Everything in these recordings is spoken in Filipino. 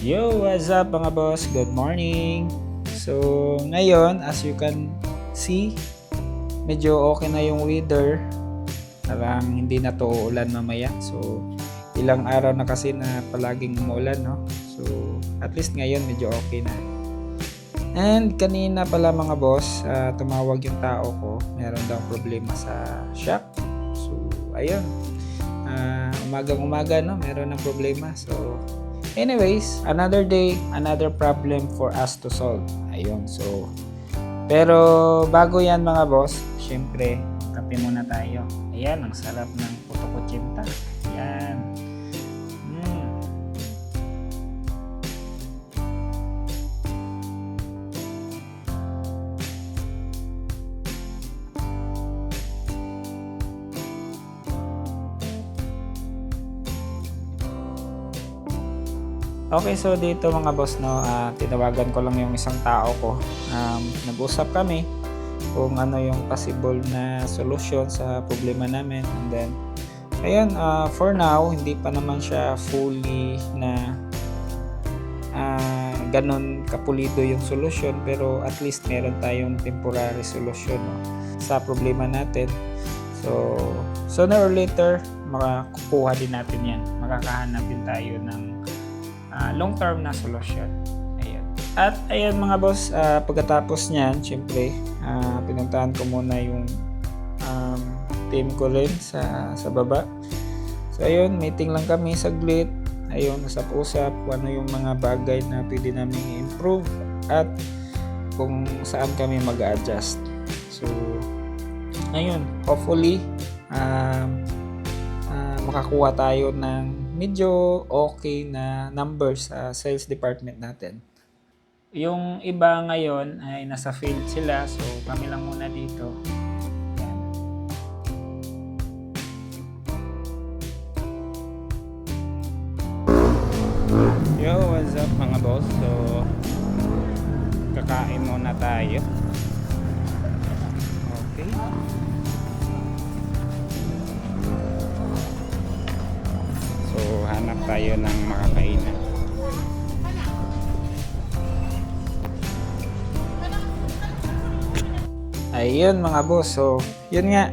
Yo, what's up mga boss? Good morning! So, ngayon, as you can see, medyo okay na yung weather. Parang hindi na to uulan mamaya. So, ilang araw na kasi na palaging umuulan, no? So, at least ngayon medyo okay na. And kanina pala mga boss, tumawag yung tao ko. Meron daw problema sa shop. So, ayun. Umagang-umaga, no? Meron ng problema. So, anyways, another day, another problem for us to solve. Ayun, so. Pero bago yan mga boss, syempre, kape muna tayo. Ayan, ang sarap ng puto kutsinta. Ayan. Mm. Okay, so dito mga boss, no, tinawagan ko lang yung isang tao ko. Nag-usap kami kung ano yung possible na solution sa problema namin. And then, ayun, for now, hindi pa naman siya fully na ganun kapulido yung solution. Pero at least meron tayong temporary solution, no, sa problema natin. So, sooner or later, makakukuha din natin yan. Makakahanap din tayo ng long-term na solution. Ayan. At ayan mga boss, pagkatapos niyan, syempre, pinuntahan ko muna yung team ko rin sa baba. So ayun, meeting lang kami saglit. Ayun, usap-usap kung ano yung mga bagay na pwede namin i-improve at kung saan kami mag-adjust. So, ayun, hopefully, makakuha tayo ng medyo okay na numbers sa sales department natin. Yung iba ngayon ay nasa field sila, so kami lang muna dito. Yo, what's up mga boss? So, kakain muna tayo. Okay. So, hanap tayo ng makakainan. Ayun mga boss. So, yun nga.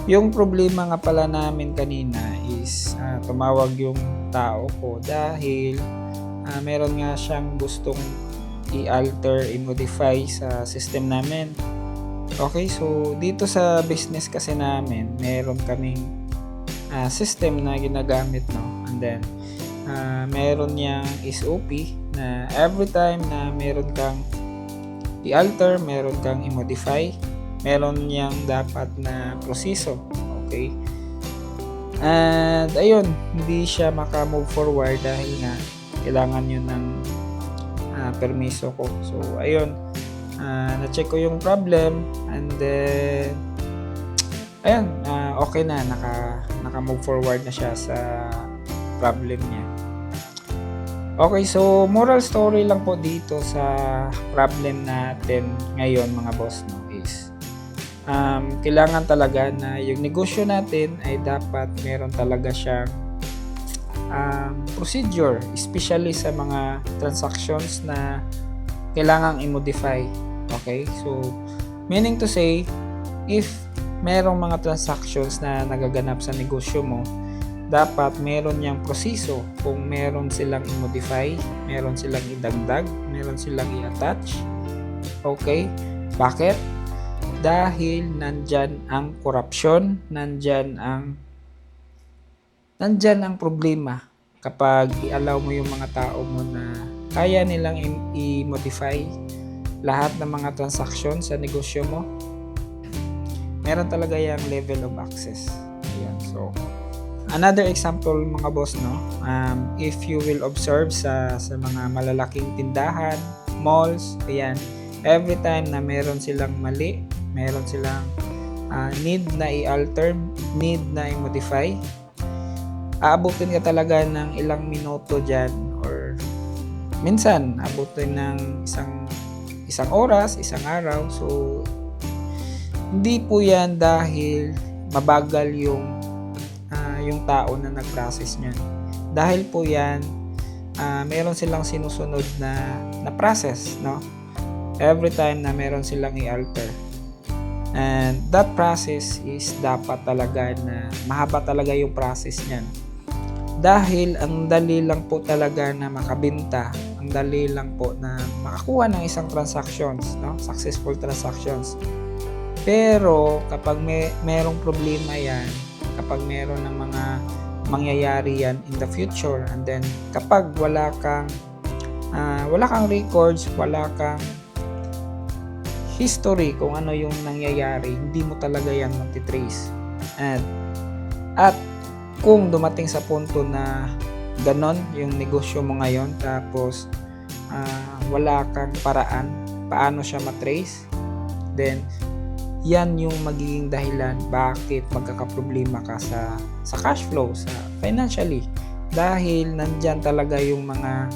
Yung problema nga pala namin kanina is tumawag yung tao ko dahil meron nga siyang gustong i-alter, i-modify sa system namin. Okay, so dito sa business kasi namin, meron kaming system na ginagamit, no? And then meron niyang SOP na every time na meron kang i-alter, meron kang i-modify, meron niyang dapat na proseso. Okay, and ayun, hindi siya maka-move forward dahil nga kailangan yun ng permiso ko. So ayun, na-check ko yung problem and then ayun, okay na, naka-move forward na siya sa problem niya. Okay, so moral story lang po dito sa problem natin ngayon mga boss, no, is kailangan talaga na yung negosyo natin ay dapat meron talaga siyang procedure, especially sa mga transactions na kailangang i-modify. Okay, so meaning to say, if merong mga transactions na nagaganap sa negosyo mo, dapat meron niyang proseso kung meron silang i-modify, meron silang idagdag, meron silang i-attach. Okay? Bakit? Dahil nandyan ang corruption, nandyan ang problema kapag i-allow mo yung mga tao mo na kaya nilang i-modify lahat ng mga transaction sa negosyo mo. Meron talaga yung level of access. Ayan. So, another example mga boss, no, if you will observe sa mga malalaking tindahan, malls, ayan, every time na meron silang mali, meron silang need na i-alter, need na i-modify, aabutin ka talaga ng ilang minuto dyan, or minsan aabutin ng isang oras, isang araw. So hindi po yan dahil mabagal yung tao na nag-process niyan. Dahil po yan meron silang sinusunod na process, no? Every time na meron silang i-alter. And that process is dapat talaga na mahaba talaga yung process niyan. Dahil ang dali lang po talaga na makabenta, ang dali lang po na makakuha ng isang transactions, no? Successful transactions. Pero kapag merong problema yan, kapag meron ng mga mangyayari yan in the future, and then kapag wala kang records, wala kang history kung ano yung nangyayari, hindi mo talaga yan matitrace. At kung dumating sa punto na ganon yung negosyo mo ngayon, tapos wala kang paraan paano siya matrace, then yan yung magiging dahilan bakit magkakaproblema ka sa cash flow, sa financially, dahil nandyan talaga yung mga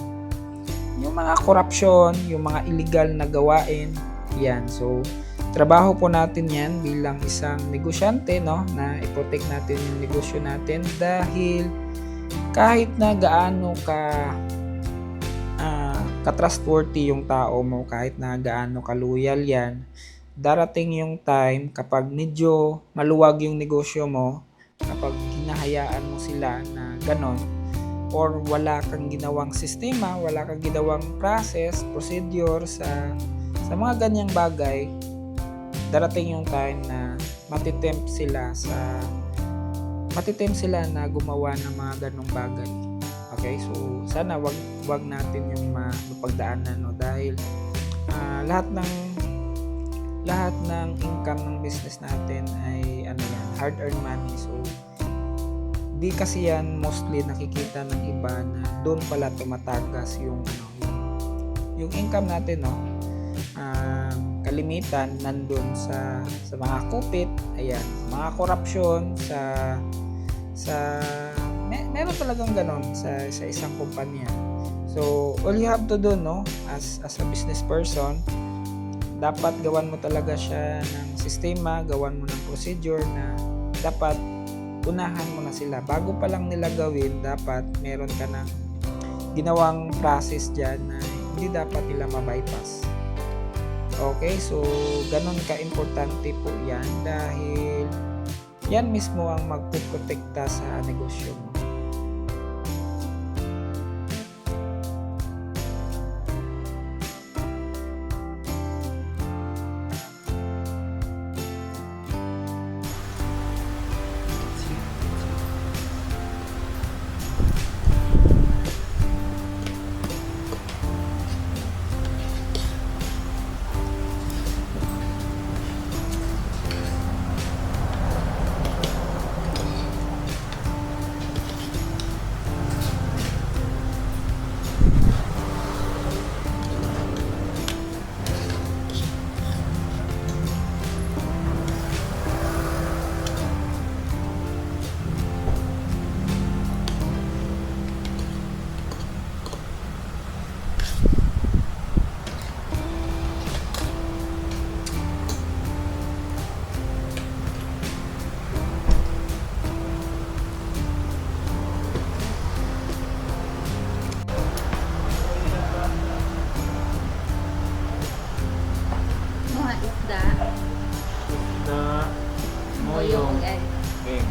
corruption, yung mga illegal na gawain yan. So trabaho po natin yan bilang isang negosyante, no, na i-protect natin yung negosyo natin, dahil kahit na gaano ka-trustworthy yung tao mo, kahit na gaano ka-loyal yan, darating yung time kapag medyo maluwag yung negosyo mo, kapag hinahayaan mo sila na ganon, or wala kang ginawang sistema, wala kang ginawang process, procedure sa mga ganyang bagay, darating yung time na matitempt sila na gumawa ng mga ganong bagay. Okay, so sana wag natin yung mapagdaanan, no, dahil lahat ng income ng business natin ay hard earned money. So di kasi yan mostly nakikita ng iba na doon pala tumatagas yung income natin, no. Kalimitan nandun sa mga kupit, ayan, mga korupsyon, meron talagang ganon sa isang kumpanya. So all you have to do, no, as a business person, dapat gawan mo talaga siya ng sistema, gawan mo ng procedure na dapat unahan mo na sila bago pa lang nila gawin. Dapat meron ka ng ginawang process dyan na hindi dapat nila ma-bypass. Okay, so ganon ka-importante po yan, dahil yan mismo ang magpuprotekta sa negosyo mo. Moyong and game.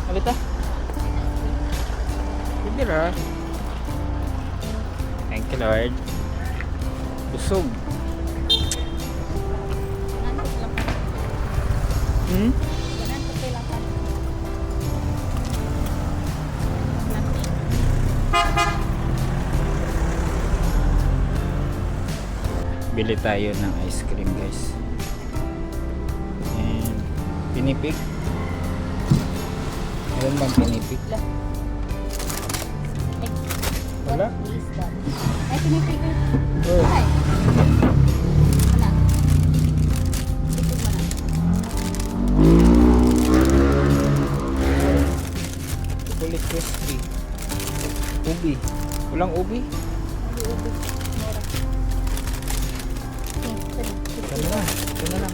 Alita? Hindi ra. Thank you, Lord. Busog. Hmm? Bili tayo ng ice cream, guys. And pinipig. Meron bang pinipig? Wala. Ay, Wala? what is that? Ay, pinipigil. Where? Ay. Ano? Ipig mo na. Chocolate crispy. Ubi. Walang ubi? Hindi ubig. Mura. Ito na lang. Ito na lang.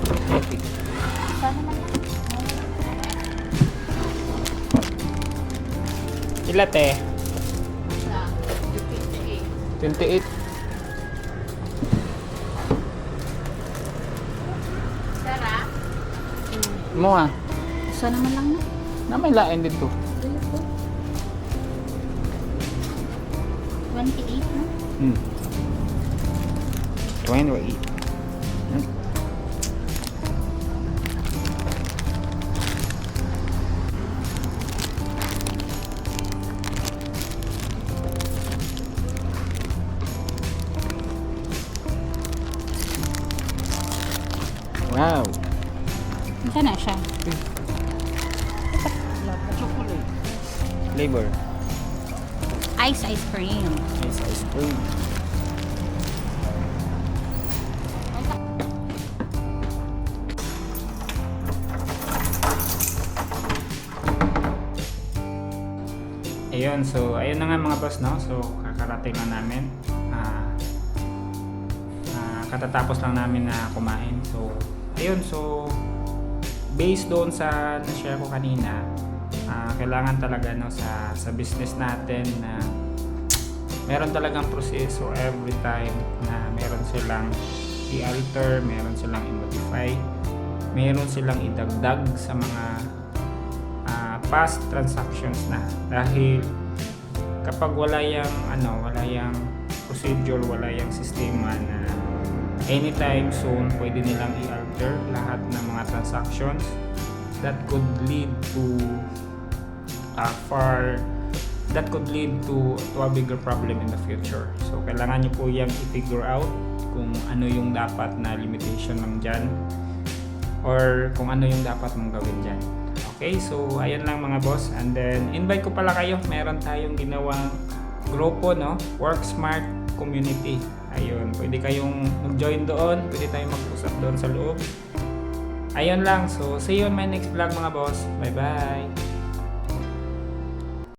Pinipig. Sana man lang. Ilate. Sa 58. 28. Sarap. Mo ah. Sana man lang na. Na may lain dito. 28 na. 28. Wow. Saan na siya? Chocolate. Flavor. Ice cream. Ice cream. Ayun, so ayun na nga mga boss, no? So kakarating na namin. Katatapos lang namin na kumain. So ayun, so based doon sa na-share ko kanina, kailangan talaga no sa business natin na meron talagang proseso every time na meron silang i-alter, meron silang i-modify, meron silang idagdag sa mga past transactions na, dahil kapag wala yung procedure, wala yung sistema na anytime soon pwede nilang i-alter lahat ng mga transactions, that could lead to a bigger problem in the future. So kailangan nyo po yung i-figure out kung ano yung dapat na limitation lang dyan, or kung ano yung dapat mong gawin dyan. Okay, so ayun lang mga boss. And then invite ko pala kayo, meron tayong ginawang grupo, no? Work Smart Community. Ayun, pwede kayong mag-join doon, pwede tayong mag-usap doon sa loob. Ayun lang, so see you on my next vlog mga boss. Bye bye.